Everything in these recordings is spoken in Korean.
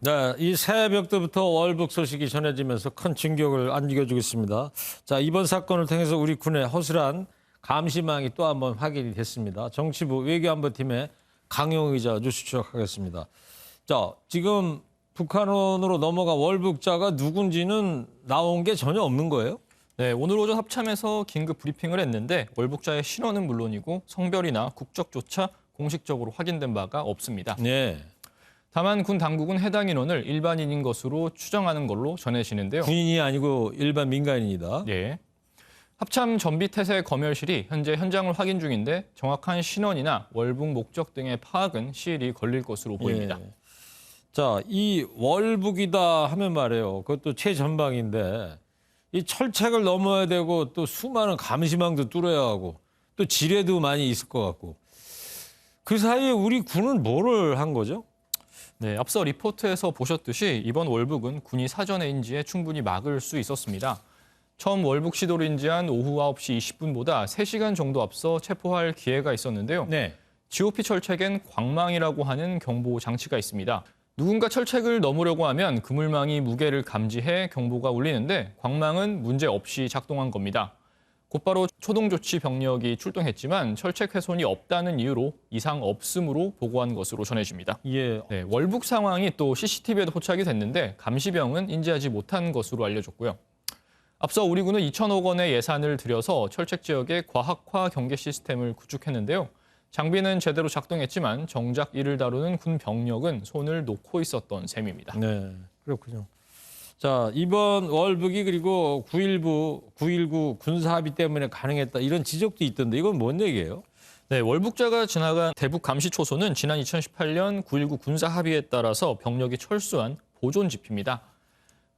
네, 이 새벽 때부터 월북 소식이 전해지면서 큰 충격을 안겨주고 있습니다. 자, 이번 사건을 통해서 우리 군의 허술한 감시망이 또 한번 확인이 됐습니다. 정치부 외교안보팀의 강용호 기자 뉴스 추적하겠습니다. 자, 지금 북한으로 넘어가 월북자가 누군지는 나온 게 전혀 없는 거예요? 네, 오늘 오전 합참에서 긴급 브리핑을 했는데 월북자의 신원은 물론이고 성별이나 국적조차 공식적으로 확인된 바가 없습니다. 네. 다만 군 당국은 해당 인원을 일반인인 것으로 추정하는 걸로 전해지는데요. 군인이 아니고 일반 민간인이다. 예. 합참 전비태세 검열실이 현재 현장을 확인 중인데 정확한 신원이나 월북 목적 등의 파악은 시일이 걸릴 것으로 보입니다. 예. 자, 이 월북이다 하면 말이에요. 그것도 최전방인데 이 철책을 넘어야 되고 또 수많은 감시망도 뚫어야 하고 또 지뢰도 많이 있을 것 같고 그 사이에 우리 군은 뭐를 한 거죠? 네, 앞서 리포트에서 보셨듯이 이번 월북은 군이 사전에 인지해 충분히 막을 수 있었습니다. 처음 월북 시도를 인지한 오후 9시 20분보다 3시간 정도 앞서 체포할 기회가 있었는데요. 네. GOP 철책엔 광망이라고 하는 경보 장치가 있습니다. 누군가 철책을 넘으려고 하면 그물망이 무게를 감지해 경보가 울리는데 광망은 문제 없이 작동한 겁니다. 곧바로 초동조치 병력이 출동했지만 철책 훼손이 없다는 이유로 이상 없음으로 보고한 것으로 전해집니다. 예. 네, 월북 상황이 또 CCTV에도 포착이 됐는데 감시병은 인지하지 못한 것으로 알려졌고요. 앞서 우리 군은 2천억 원의 예산을 들여서 철책 지역에 과학화 경계 시스템을 구축했는데요. 장비는 제대로 작동했지만 정작 이를 다루는 군 병력은 손을 놓고 있었던 셈입니다. 네. 그렇군요. 자, 이번 월북이 그리고 9.19 군사합의 때문에 가능했다 이런 지적도 있던데 이건 뭔 얘기예요? 네, 월북자가 지나간 대북 감시 초소는 지난 2018년 9.19 군사합의에 따라서 병력이 철수한 보존 지피입니다.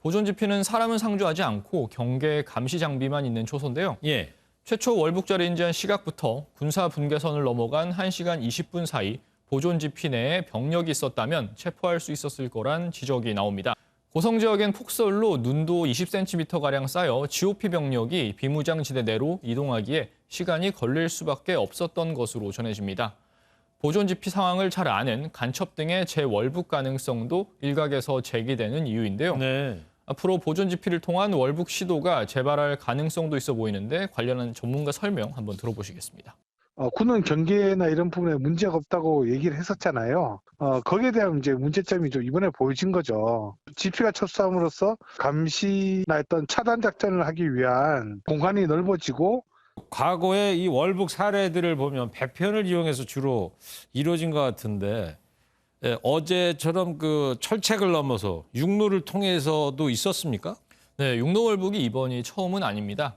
보존 지피는 사람은 상주하지 않고 경계 감시 장비만 있는 초소인데요. 예. 최초 월북자를 인지한 시각부터 군사 분계선을 넘어간 1시간 20분 사이 보존 지피 내에 병력이 있었다면 체포할 수 있었을 거란 지적이 나옵니다. 고성 지역엔 폭설로 눈도 20cm가량 쌓여 GOP 병력이 비무장지대 내로 이동하기에 시간이 걸릴 수밖에 없었던 것으로 전해집니다. 보존 지피 상황을 잘 아는 간첩 등의 재월북 가능성도 일각에서 제기되는 이유인데요. 네. 앞으로 보존 지피를 통한 월북 시도가 재발할 가능성도 있어 보이는데 관련한 전문가 설명 한번 들어보시겠습니다. 군은 경계나 이런 부분에 문제가 없다고 얘기를 했었잖아요. 거기에 대한 이제 문제점이 좀 이번에 보여진 거죠. GP가 철수함으로써 감시나 했던 차단 작전을 하기 위한 공간이 넓어지고 과거에 이 월북 사례들을 보면 배편을 이용해서 주로 이루어진 것 같은데 예, 어제처럼 그 철책을 넘어서 육로를 통해서도 있었습니까? 네, 육로 월북이 이번이 처음은 아닙니다.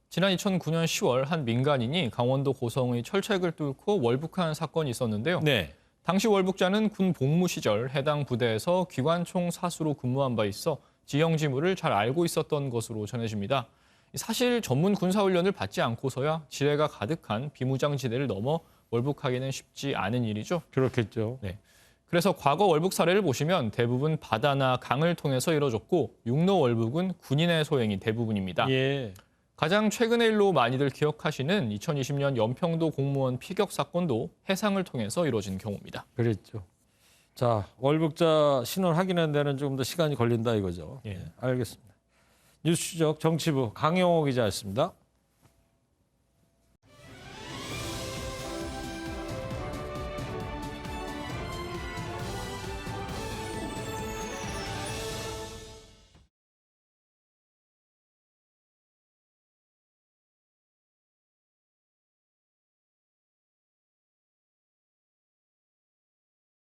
지난 2009년 10월 한 민간인이 강원도 고성의 철책을 뚫고 월북한 사건이 있었는데요. 네. 당시 월북자는 군 복무 시절 해당 부대에서 기관총 사수로 근무한 바 있어 지형 지물을 잘 알고 있었던 것으로 전해집니다. 사실 전문 군사훈련을 받지 않고서야 지뢰가 가득한 비무장지대를 넘어 월북하기는 쉽지 않은 일이죠. 그렇겠죠. 네. 그래서 과거 월북 사례를 보시면 대부분 바다나 강을 통해서 이뤄졌고 육로 월북은 군인의 소행이 대부분입니다. 예. 가장 최근의 일로 많이들 기억하시는 2020년 연평도 공무원 피격 사건도 해상을 통해서 이루어진 경우입니다. 그랬죠. 자, 월북자 신원 확인하는 데는 조금 더 시간이 걸린다 이거죠. 예. 알겠습니다. 뉴스 추적 정치부 강용호 기자였습니다.